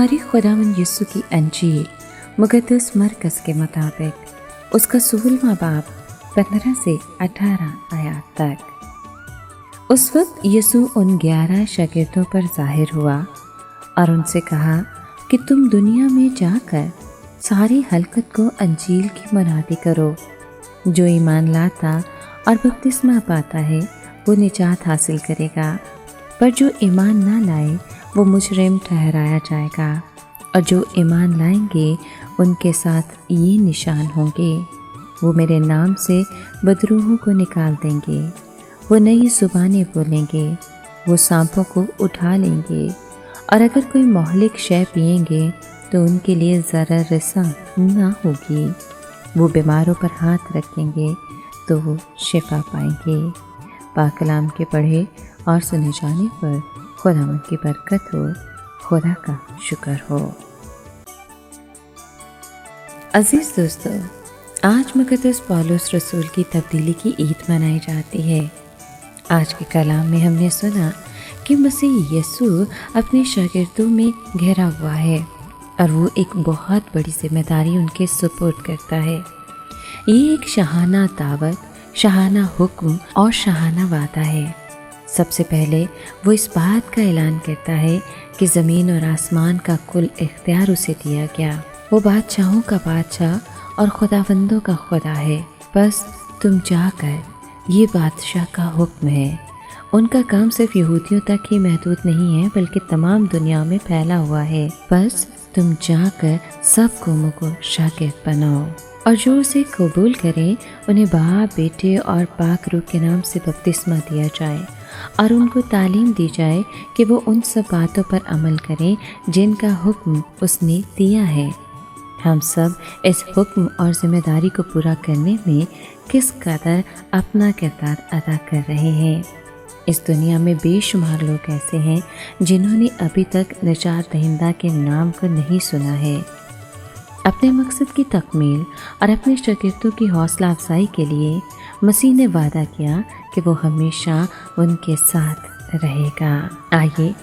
हमारे खुदावंद यीशु की अंजील मुक़द्दस मरकज़ के मुताबिक उसका 16वां बाब 15 से 18 आयत तक। उस वक्त यीशु उन 11 शागिर्दों पर ज़ाहिर हुआ और उनसे कहा कि तुम दुनिया में जाकर सारी हलकत को अंजील की मुनादी करो। जो ईमान लाता और बपतिस्मा पाता है वो निजात हासिल करेगा, पर जो ईमान ना लाए वो मुजरिम ठहराया जाएगा। और जो ईमान लाएंगे उनके साथ ये निशान होंगे, वो मेरे नाम से बदरूहों को निकाल देंगे, वो नई ज़ुबानें बोलेंगे, वो सांपों को उठा लेंगे, और अगर कोई मोहलिक शय पिएंगे तो उनके लिए ज़रा रिसा ना होगी। वो बीमारों पर हाथ रखेंगे तो वो शिफा पाएंगे। पाक कलाम के पढ़े और सुने जाने पर खुदावंद की बरकत हो, खुदा का शुक्र हो। अजीज़ दोस्तों, आज मुक़द्दस पौलुस रसूल की तब्दीली की ईद मनाई जाती है। आज के कलाम में हमने सुना कि मसीह यीशु अपने शागिर्दों में घिरा हुआ है और वो एक बहुत बड़ी जिम्मेदारी उनके सुपुर्द करता है। ये एक शहाना दावत, शहाना हुक्म और शहाना वादा है। सबसे पहले वो इस बात का ऐलान करता है कि ज़मीन और आसमान का कुल इख्तियार उसे दिया गया। वो बादशाहों का बादशाह और खुदावंदों का खुदा है। बस तुम जाकर, ये बादशाह का हुक्म है। उनका काम सिर्फ यहूदियों तक ही महदूद नहीं है बल्कि तमाम दुनिया में फैला हुआ है। बस तुम जाकर सब कौमों को शागिर्द बनाओ और जो उसे कबूल करें उन्हें बाप, बेटे और पाक रूह के नाम से बपतिस्मा दिया जाए और उनको तालीम दी जाए कि वो उन सब बातों पर अमल करें जिनका हुक्म उसने दिया है। हम सब इस हुक्म और जिम्मेदारी को पूरा करने में किस कदर अपना किरदार अदा कर रहे हैं। इस दुनिया में बेशुमार लोग ऐसे हैं जिन्होंने अभी तक निजात दहिंदा के नाम को नहीं सुना है। अपने मकसद की तकमील और अपने शागिर्दों की हौसला अफजाई के लिए मसीह ने वादा किया कि वो हमेशा उनके साथ रहेगा। आइए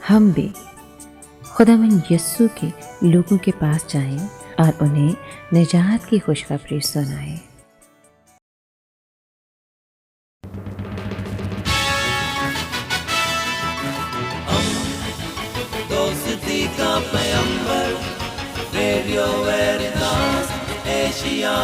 हम भी खुदावंद यीशु के लोगों के पास जाएं और उन्हें निजात की खुशखबरी सुनाएं। दोस्ती का पैगंबर, रेडियो वेरितास एशिया।